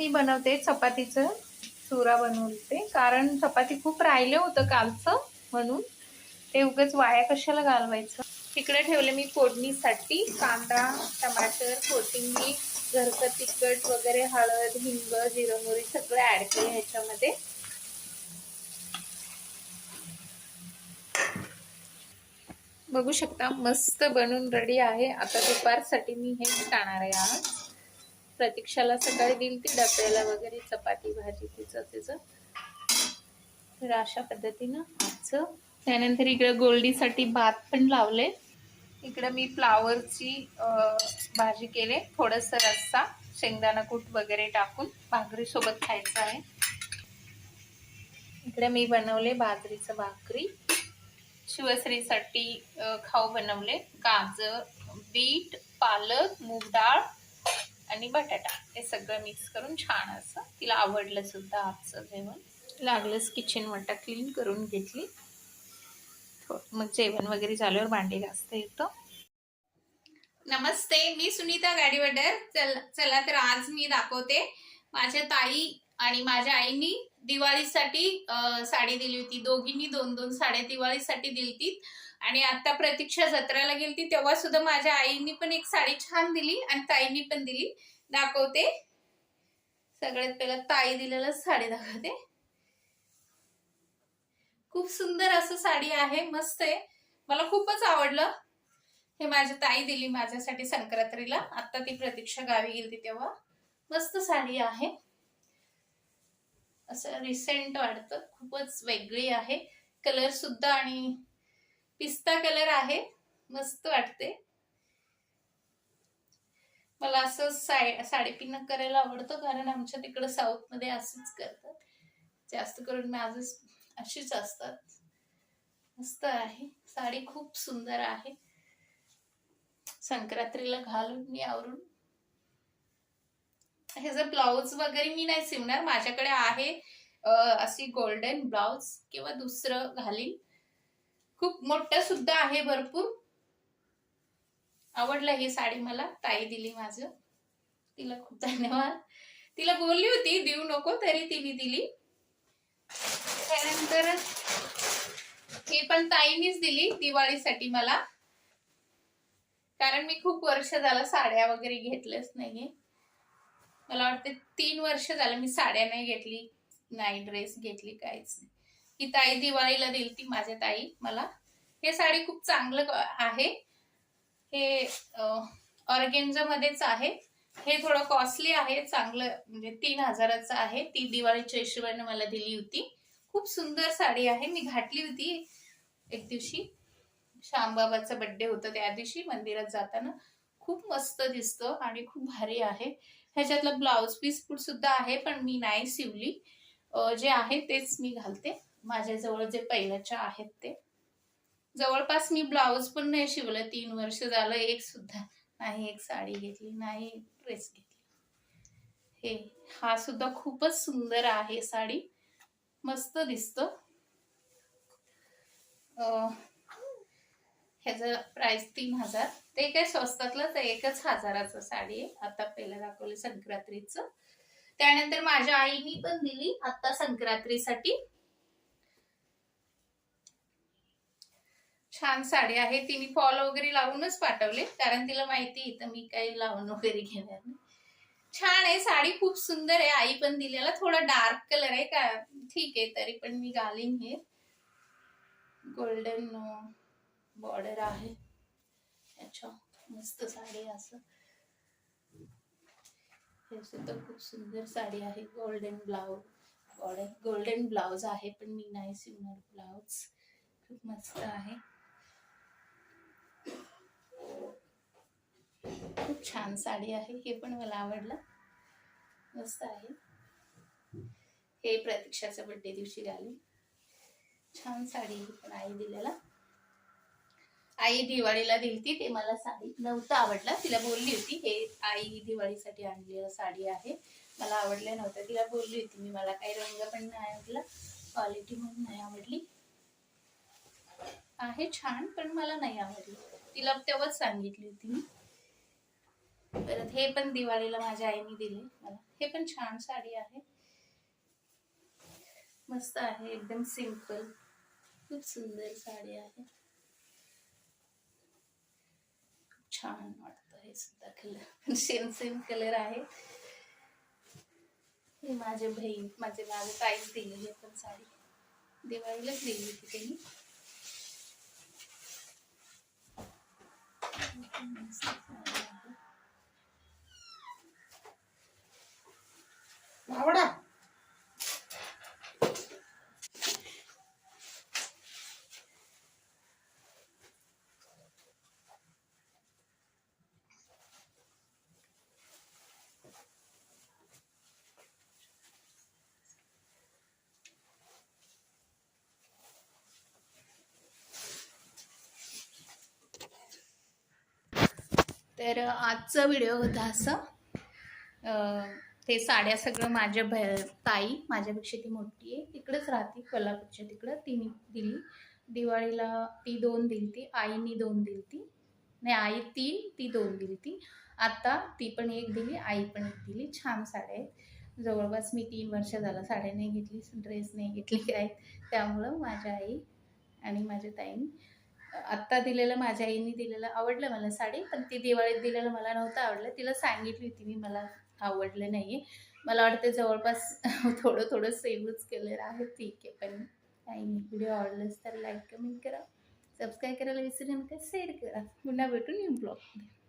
मी बनवते चपातीचं चुरा बनवते, कारण चपाती खूप राहिले होतं कालचं, म्हणून ते उगाच वाया कशाला घालवायचं. इकडे ठेवले मी फोडणीसाठी कांदा, टमाटर, कोथिंबीर, घरचं तिखट वगैरे, हळद, हिंग, जिरं मोहरी सगळं ऍड केले ह्याच्यामध्ये. बघू शकता मस्त बनून रेडी आहे. आता दुपारसाठी मी हे खाणार आहे आज. प्रतीक्षाला सकाळी दिली ती डब्याला वगैरे चपाती भाजी तिचं. तर अशा पद्धतीनं आजचं. त्यानंतर इकडे गोल्डीसाठी भात पण लावले. इकडे मी फ्लावरची भाजी केले, थोडंसं रस्सा, शेंगदाणा कूट वगैरे टाकून भाकरी सोबत खायचं आहे. इकडे मी बनवले बाजरीचं भाकरी. शिवश्रीसाठी खाऊ बनवले, गाजर, बीट, पालक, मूग डाळ आणि बटाटा हे सगळं मिक्स करून छान असं. तिला आवडलं सुद्धा आजचं जेवण. लागलंच किचन वाटा क्लीन करून घेतली. मग जेवण वगैरे झाल्यावर भांडी घासता येतं. नमस्ते, मी सुनीता गाडीवडर. चला तर आज मी दाखवते माझ्या ताई आणि माझ्या आईनी दिवाळीसाठी साडी दिली होती. दोघींनी 2-2 साड्या दिवाळीसाठी दिलती. आणि आता प्रतीक्षा जत्रेला गेलती तेव्हा सुद्धा माझ्या आईनी पण एक साडी छान दिली आणि ताईनी पण दिली. दाखवते. सगळ्यात पहिला ताई दिलेलं साडी दाखवते. खूप सुंदर असं साडी आहे, मस्त आहे, मला खूपच आवडलं. हे माझी ताई दिली माझ्यासाठी संक्रांतीला. आता ती प्रतीक्षा गावी गेली तेव्हा. मस्त साडी आहे, असं रिसेंट वाटतं, खूपच वेगळी आहे. कलर सुद्धा आणि पिस्ता कलर आहे, मस्त वाटते. मला असं साडी पिन करायला आवडतं, कारण आमच्या तिकडं साऊथ मध्ये असंच करतात. जास्त करून माझं अशीच असतात. मस्त आहे साडी, खूप सुंदर आहे. संक्रांतीला घालून मी आवरून. ह्याचं ब्लाउज वगैरे मी नाही शिवणार, माझ्याकडे आहे अशी गोल्डन ब्लाउज किंवा दुसरं घालीन. खूप मोठं सुद्धा आहे, भरपूर आवडलं ही साडी मला. ताई दिली माझं, तिला खूप धन्यवाद. तिला बोलली होती देऊ नको, तरी तिने दिली. त्यानंतर हे पण ताईनीच दिली दिवाळीसाठी मला, कारण मी खूप वर्ष झालं साड्या वगैरे घेतल्याच नाहीये. मला वाटते 3 वर्ष झालं मी साड्या नाही घेतली, नाही ड्रेस घेतली, काहीच नाही. ही ताई दिवाळीला दिली ती माझ्या ताई मला. हे साडी खूप चांगलं आहे. हे ऑर्गेन्झा मध्येच आहे. हे थोडं कॉस्टली आहे, चांगलं म्हणजे 3000चं आहे. ती दिवाळीच्या हिशोबाने मला दिली होती. खूप सुंदर साडी आहे. मी घातली होती एक दिवशी, श्यामबाबाचा बर्थडे होता त्या दिवशी मंदिरात जाताना. खूप मस्त दिसतं आणि खूप भारी आहे. ह्याच्यातलं ब्लाउज पीस सुद्धा आहे, पण मी नाही शिवली. जे आहे तेच मी घालते. माझ्या जवळ जे पहिल्याच्या आहेत ते. जवळपास मी ब्लाउज पण नाही शिवलं, 3 वर्ष झालं. एक सुद्धा नाही, एक साडी घेतली नाही, ड्रेस घेतली. हा सुद्धा खूपच सुंदर आहे साडी, मस्त दिसतं. ह्याचं प्राइस 3000. ते काय स्वस्तातलं, तर 1000चं साडी आहे. आता पहिला दाखवले संक्रांतीचं. त्यानंतर माझ्या आईनी पण दिली आता संक्रांतीसाठी. छान साडी आहे. तिने फॉल वगैरे लावूनच पाठवले, कारण तिला माहिती आहे तर मी काही लावून वगैरे घेणार नाही. छान आहे साडी, खूप सुंदर आहे. आई पण दिलेला थोडा डार्क कलर आहे का, ठीक आहे, तरी पण मी घालीन. हे गोल्डन बॉर्डर आहे, अच्छा मस्त साडी. असं हे सुद्धा खूप सुंदर साडी आहे. Golden blouse, border golden blouse आहे, पण मी नाही शिवणार ब्लाउज. खूप मस्त आहे, खूप छान साडी आहे. हे पण मला आवडलं, मस्त आहे. हे प्रतीक्षाच्या बर्थडे दिवशी घालून छान साडी पण आई दिलेला. आई दिवाळीला दिलती, ते मला साडी नव्हतं आवडलं. तिला बोलली होती हे आई दिवाळीसाठी आणलेलं साडी आहे, मला आवडलं नव्हतं. तिला बोलली होती मी, मला काही रंग पण नाही आवडला, क्वालिटी पण नाही आवडली. आहे छान, पण मला नाही आवडली. तिला तेव्हाच सांगितली होती मी. परत हे पण दिवाळीला माझ्या आईने दिले मला. हे पण छान साडी आहे, मस्त आहे, एकदम सिंपल, खूप सुंदर साडी आहे, छान वाटतं. हे सुद्धा कलर सेम सेम कलर आहे. हे माझे बहीण माझ्या ताईच दिली, हे पण साडी दिवाळीलाच दिली होती त्यांनी. आवडा तर आजचा व्हिडिओ होता असं. ते साड्या सगळं माझ्या ताई, माझ्यापेक्षा ती मोठी आहे, तिकडेच राहते कोल्हापूरच्या तिकडं, तिने दिली दिवाळीला. ती 2 दिली ती, आईनी 2 दिली ती, नाही आई 3, ती 2 दिली ती. आता ती पण 1 दिली, आई पण 1 दिली. छान साड्या आहेत. जवळपास मी 3 वर्ष झालं साड्या नाही घेतली, ड्रेस नाही घेतली काय, त्यामुळं माझ्या आई आणि माझ्या ताईने आत्ता दिलेलं, माझ्या आईने दिलेलं आवडलं मला साडी, पण ती दिवाळीत दिलेलं मला नव्हतं आवडलं. तिला सांगितली होती मी मला आवडलं नाही आहे. मला वाटतं जवळपास थोडं थोडं सेमच कलर आहे, ठीक आहे. पण काही नाही, व्हिडिओ आवडलंच तर लाईक कमेंट करा, सबस्क्राईब करायला विसरू नका, शेअर करा. पुन्हा भेटून न्यू ब्लॉगमध्ये.